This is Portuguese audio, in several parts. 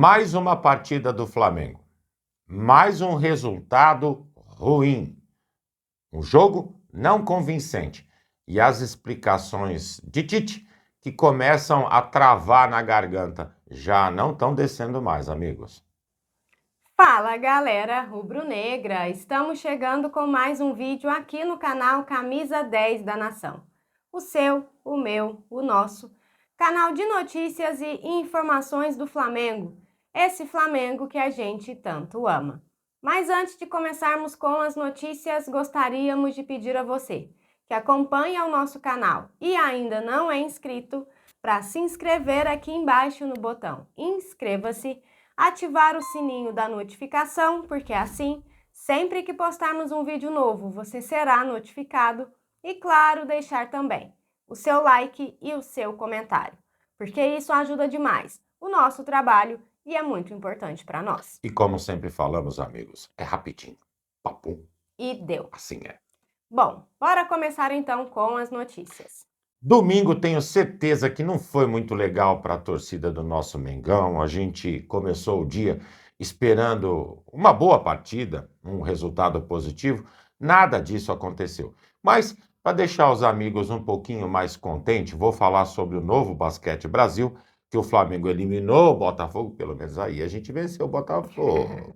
Mais uma partida do Flamengo. Mais um resultado ruim. Um jogo não convincente. E as explicações de Tite, que começam a travar na garganta, já não estão descendo mais, amigos. Fala galera rubro-negra, estamos chegando com mais um vídeo aqui no canal Camisa 10 da Nação. O seu, o meu, o nosso canal de notícias e informações do Flamengo, esse Flamengo que a gente tanto ama. Mas antes de começarmos com as notícias, gostaríamos de pedir a você que acompanha o nosso canal e ainda não é inscrito, para se inscrever aqui embaixo no botão inscreva-se, ativar o sininho da notificação, porque assim, sempre que postarmos um vídeo novo, você será notificado e, claro, deixar também o seu like e o seu comentário, porque isso ajuda demais o nosso trabalho e é muito importante para nós. E como sempre falamos, amigos, é rapidinho. Papo. E deu. Assim é. Bom, bora começar então com as notícias. Domingo, tenho certeza que não foi muito legal para a torcida do nosso Mengão. A gente começou o dia esperando uma boa partida, um resultado positivo. Nada disso aconteceu. Mas, para deixar os amigos um pouquinho mais contentes, vou falar sobre o Novo Basquete Brasil, que o Flamengo eliminou o Botafogo, pelo menos aí a gente venceu o Botafogo.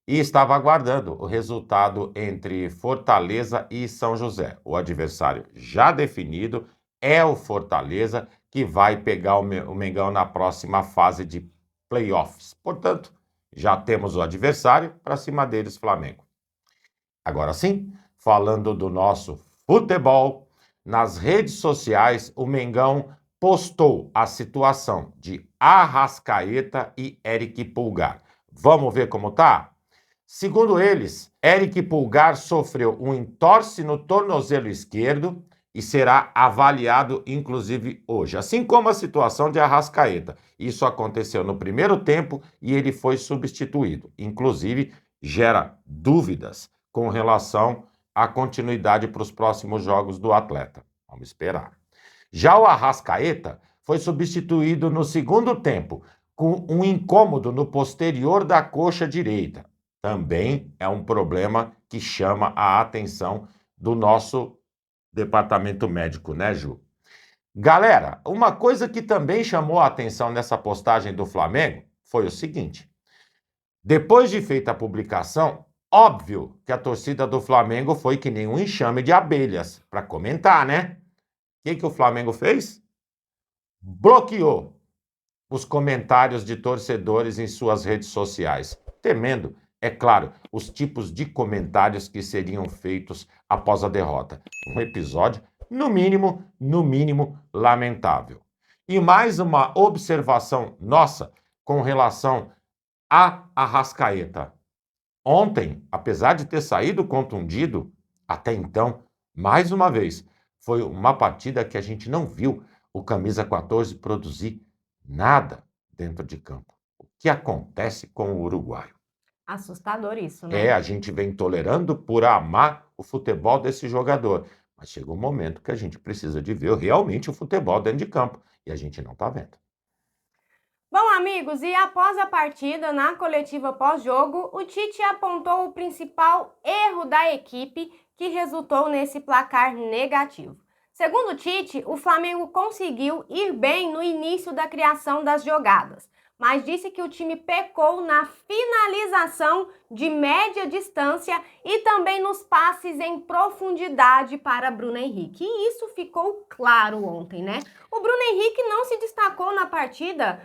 E estava aguardando o resultado entre Fortaleza e São José. O adversário já definido é o Fortaleza, que vai pegar o Mengão na próxima fase de playoffs. Portanto, já temos o adversário, para cima deles, Flamengo. Agora sim, falando do nosso futebol, nas redes sociais, o Mengão postou a situação de Arrascaeta e Eric Pulgar. Vamos ver como tá? Segundo eles, Eric Pulgar sofreu um entorse no tornozelo esquerdo e será avaliado, inclusive, hoje. Assim como a situação de Arrascaeta. Isso aconteceu no primeiro tempo e ele foi substituído. Inclusive, gera dúvidas com relação à continuidade para os próximos jogos do atleta. Vamos esperar. Já o Arrascaeta foi substituído no segundo tempo, com um incômodo no posterior da coxa direita. Também é um problema que chama a atenção do nosso departamento médico, né, Ju? Galera, uma coisa que também chamou a atenção nessa postagem do Flamengo foi o seguinte: depois de feita a publicação, óbvio que a torcida do Flamengo foi que nem um enxame de abelhas para comentar, né? O que o Flamengo fez? Bloqueou os comentários de torcedores em suas redes sociais, temendo, é claro, os tipos de comentários que seriam feitos após a derrota. Um episódio, no mínimo, lamentável. E mais uma observação nossa com relação a Arrascaeta. Ontem, apesar de ter saído contundido, até então, mais uma vez, foi uma partida que a gente não viu o camisa 14 produzir nada dentro de campo. O que acontece com o uruguaio? Assustador isso, né? A gente vem tolerando por amar o futebol desse jogador. Mas chega um momento que a gente precisa de ver realmente o futebol dentro de campo. E a gente não está vendo. Bom, amigos, e após a partida, na coletiva pós-jogo, o Tite apontou o principal erro da equipe que resultou nesse placar negativo. Segundo o Tite, o Flamengo conseguiu ir bem no início da criação das jogadas, mas disse que o time pecou na finalização de média distância e também nos passes em profundidade para Bruno Henrique. E isso ficou claro ontem, né? O Bruno Henrique não se destacou na partida,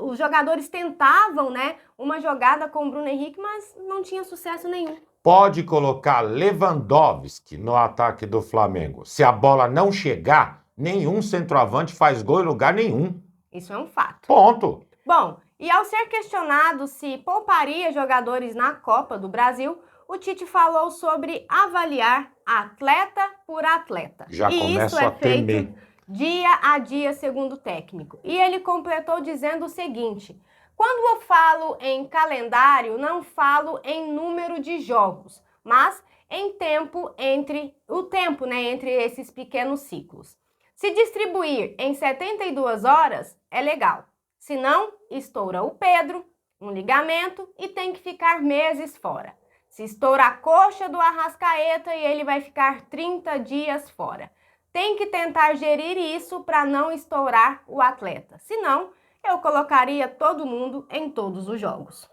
os jogadores tentavam, né, uma jogada com o Bruno Henrique, mas não tinha sucesso nenhum. Pode colocar Lewandowski no ataque do Flamengo. Se a bola não chegar, nenhum centroavante faz gol em lugar nenhum. Isso é um fato. Ponto. Bom, e ao ser questionado se pouparia jogadores na Copa do Brasil, o Tite falou sobre avaliar atleta por atleta. Já e começo isso é a temer. feito dia a dia, segundo o técnico. E ele completou dizendo o seguinte: quando eu falo em calendário, não falo em número de jogos, mas em tempo entre esses pequenos ciclos. Se distribuir em 72 horas, é legal. Se não, estoura o Pedro, um ligamento e tem que ficar meses fora. Se estoura a coxa do Arrascaeta e ele vai ficar 30 dias fora. Tem que tentar gerir isso para não estourar o atleta. Senão, eu colocaria todo mundo em todos os jogos.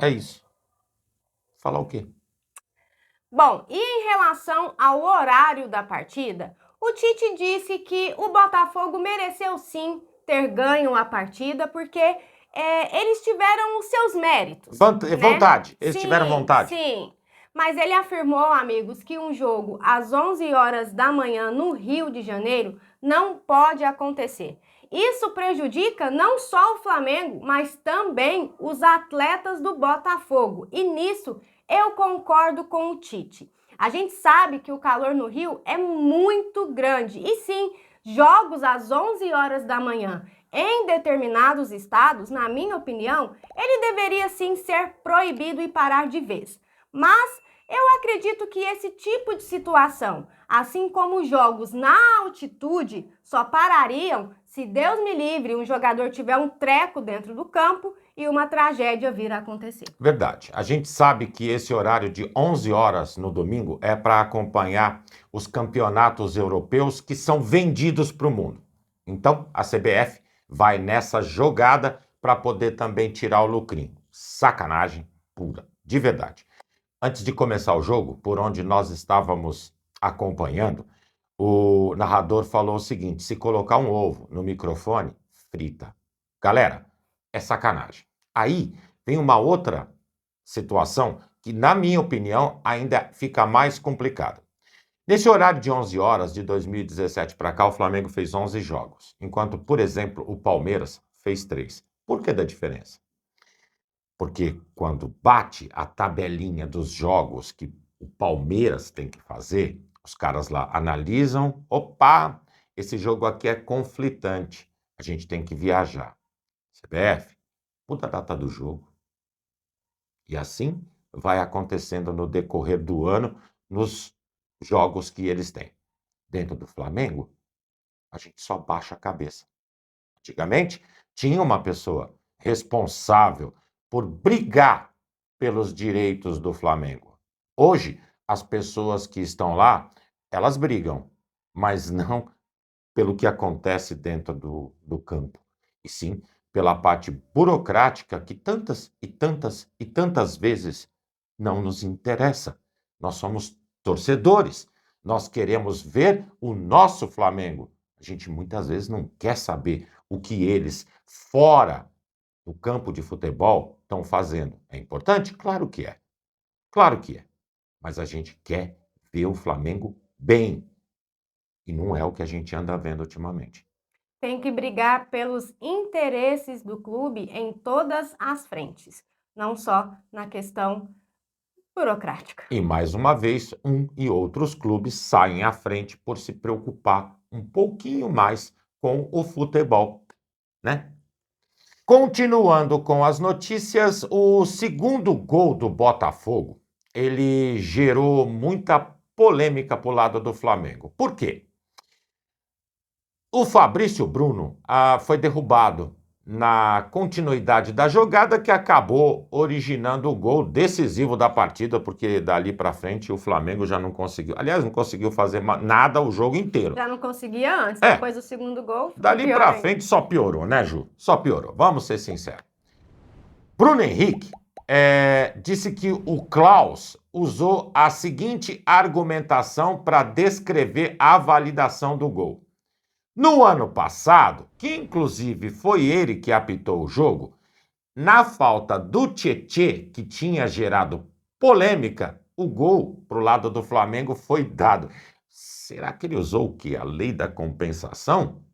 É isso. Falar o quê? Bom, e em relação ao horário da partida, o Tite disse que o Botafogo mereceu sim ter ganho a partida, porque eles tiveram os seus méritos. Vontade, eles sim, tiveram vontade. Sim, mas ele afirmou, amigos, que um jogo às 11 horas da manhã no Rio de Janeiro não pode acontecer. Isso prejudica não só o Flamengo, mas também os atletas do Botafogo. E nisso eu concordo com o Tite. A gente sabe que o calor no Rio é muito grande. E sim, jogos às 11 horas da manhã em determinados estados, na minha opinião, ele deveria sim ser proibido e parar de vez. Mas eu acredito que esse tipo de situação, assim como jogos na altitude, só parariam se Deus me livre, um jogador tiver um treco dentro do campo e uma tragédia vir a acontecer. Verdade. A gente sabe que esse horário de 11 horas no domingo é para acompanhar os campeonatos europeus que são vendidos para o mundo. Então, a CBF vai nessa jogada para poder também tirar o lucrinho. Sacanagem pura, de verdade. Antes de começar o jogo, por onde nós estávamos acompanhando, o narrador falou o seguinte: se colocar um ovo no microfone, frita. Galera, é sacanagem. Aí vem uma outra situação que, na minha opinião, ainda fica mais complicada. Nesse horário de 11 horas de 2017 para cá, o Flamengo fez 11 jogos, enquanto, por exemplo, o Palmeiras fez 3. Por que da diferença? Porque quando bate a tabelinha dos jogos que o Palmeiras tem que fazer, os caras lá analisam, opa, esse jogo aqui é conflitante, a gente tem que viajar. CBF, muda a data do jogo. E assim vai acontecendo no decorrer do ano, nos jogos que eles têm. Dentro do Flamengo, a gente só baixa a cabeça. Antigamente, tinha uma pessoa responsável por brigar pelos direitos do Flamengo. Hoje, as pessoas que estão lá, elas brigam, mas não pelo que acontece dentro do campo, e sim pela parte burocrática que tantas e tantas e tantas vezes não nos interessa. Nós somos torcedores, nós queremos ver o nosso Flamengo. A gente muitas vezes não quer saber o que eles, fora do campo de futebol, estão fazendo. É importante? Claro que é. Claro que é. Mas a gente quer ver o Flamengo bem. E não é o que a gente anda vendo ultimamente. Tem que brigar pelos interesses do clube em todas as frentes, não só na questão burocrática. E mais uma vez, um e outros clubes saem à frente por se preocupar um pouquinho mais com o futebol, né? Continuando com as notícias, o segundo gol do Botafogo, ele gerou muita polêmica para o lado do Flamengo. Por quê? O Fabrício Bruno foi derrubado na continuidade da jogada que acabou originando o gol decisivo da partida, porque dali para frente o Flamengo já não conseguiu. Aliás, não conseguiu fazer nada o jogo inteiro. Já não conseguia antes, depois do segundo gol. Dali para frente só piorou, né, Ju? Só piorou. Vamos ser sinceros. Bruno Henrique disse que o Klaus usou a seguinte argumentação para descrever a validação do gol. No ano passado, que inclusive foi ele que apitou o jogo, na falta do Tietê, que tinha gerado polêmica, o gol para o lado do Flamengo foi dado. Será que ele usou o quê? A lei da compensação?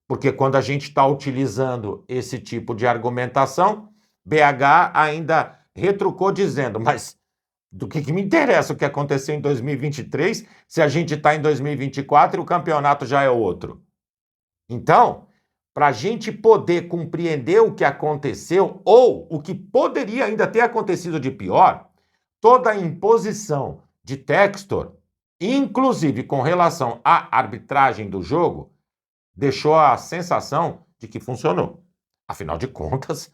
Porque quando a gente está utilizando esse tipo de argumentação, BH ainda retrucou dizendo, mas do que me interessa o que aconteceu em 2023 se a gente está em 2024 e o campeonato já é outro? Então, para a gente poder compreender o que aconteceu ou o que poderia ainda ter acontecido de pior, toda a imposição de Textor, inclusive com relação à arbitragem do jogo, deixou a sensação de que funcionou. Afinal de contas,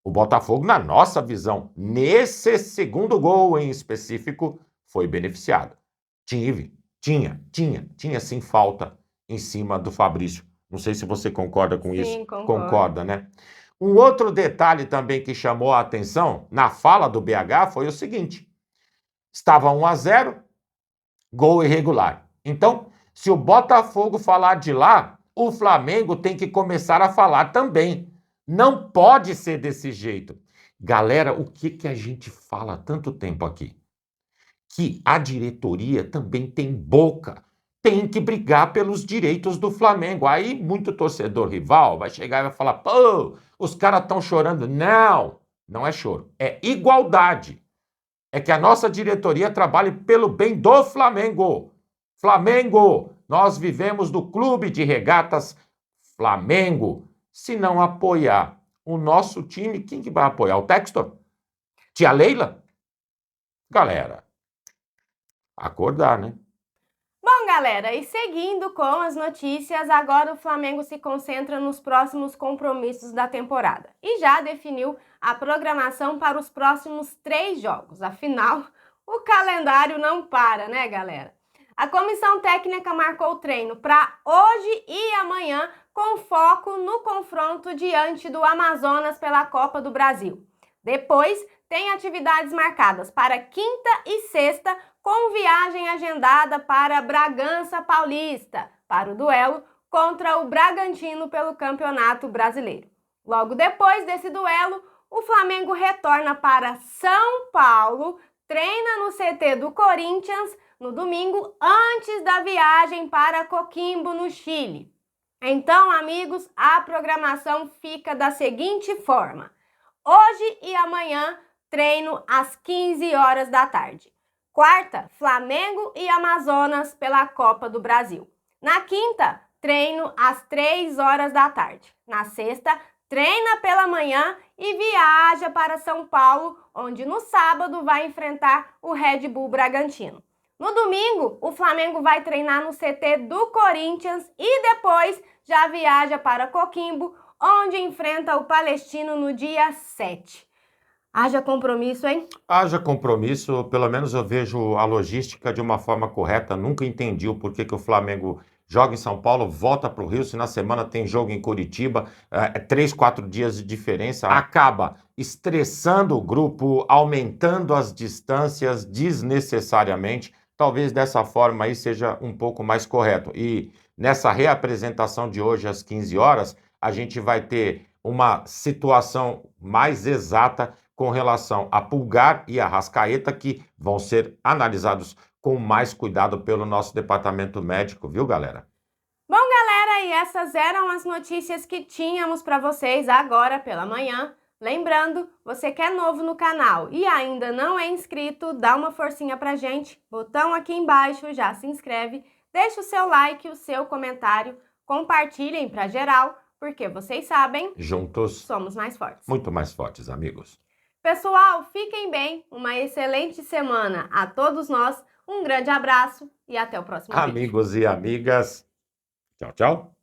o Botafogo, na nossa visão, nesse segundo gol em específico, foi beneficiado. Tinha sim falta em cima do Fabrício. Não sei se você concorda com isso. Sim, concordo. Concorda, né? Um outro detalhe também que chamou a atenção na fala do BH foi o seguinte: estava 1-0, gol irregular. Então, se o Botafogo falar de lá, o Flamengo tem que começar a falar também. Não pode ser desse jeito. Galera, o que a gente fala há tanto tempo aqui? Que a diretoria também tem boca, tem que brigar pelos direitos do Flamengo. Aí muito torcedor rival vai chegar e vai falar: pô, os caras estão chorando. Não, não é choro, é igualdade. É que a nossa diretoria trabalhe pelo bem do Flamengo. Flamengo, nós vivemos do Clube de Regatas Flamengo. Se não apoiar o nosso time, quem que vai apoiar? O Textor? Tia Leila? Galera, acordar, né? Bom, galera, e seguindo com as notícias, agora o Flamengo se concentra nos próximos compromissos da temporada e já definiu a programação para os próximos 3 jogos. Afinal, o calendário não para, né, galera? A comissão técnica marcou o treino para hoje e amanhã, com foco no confronto diante do Amazonas pela Copa do Brasil. Depois, tem atividades marcadas para quinta e sexta, com viagem agendada para Bragança Paulista, para o duelo contra o Bragantino pelo Campeonato Brasileiro. Logo depois desse duelo, o Flamengo retorna para São Paulo, treina no CT do Corinthians no domingo, antes da viagem para Coquimbo, no Chile. Então, amigos, a programação fica da seguinte forma: hoje e amanhã, treino às 15 horas da tarde. Quarta, Flamengo e Amazonas pela Copa do Brasil. Na quinta, treino às 3 horas da tarde. Na sexta, treina pela manhã e viaja para São Paulo, onde no sábado vai enfrentar o Red Bull Bragantino. No domingo, o Flamengo vai treinar no CT do Corinthians e depois já viaja para Coquimbo, onde enfrenta o Palestino no dia 7. Haja compromisso, hein? Haja compromisso, pelo menos eu vejo a logística de uma forma correta. Nunca entendi o porquê que o Flamengo joga em São Paulo, volta para o Rio, se na semana tem jogo em Curitiba, 3, 4 dias de diferença, acaba estressando o grupo, aumentando as distâncias desnecessariamente. Talvez dessa forma aí seja um pouco mais correto. E nessa reapresentação de hoje às 15 horas, a gente vai ter uma situação mais exata com relação a Pulgar e a Arrascaeta, que vão ser analisados com mais cuidado pelo nosso departamento médico, viu, galera? Bom, galera, e essas eram as notícias que tínhamos para vocês agora pela manhã. Lembrando, você que é novo no canal e ainda não é inscrito, dá uma forcinha pra gente, botão aqui embaixo, já se inscreve, deixa o seu like, o seu comentário, compartilhem para geral, porque vocês sabem, juntos somos mais fortes. Muito mais fortes, amigos. Pessoal, fiquem bem, uma excelente semana a todos nós, um grande abraço e até o próximo vídeo. Amigos e amigas, tchau, tchau.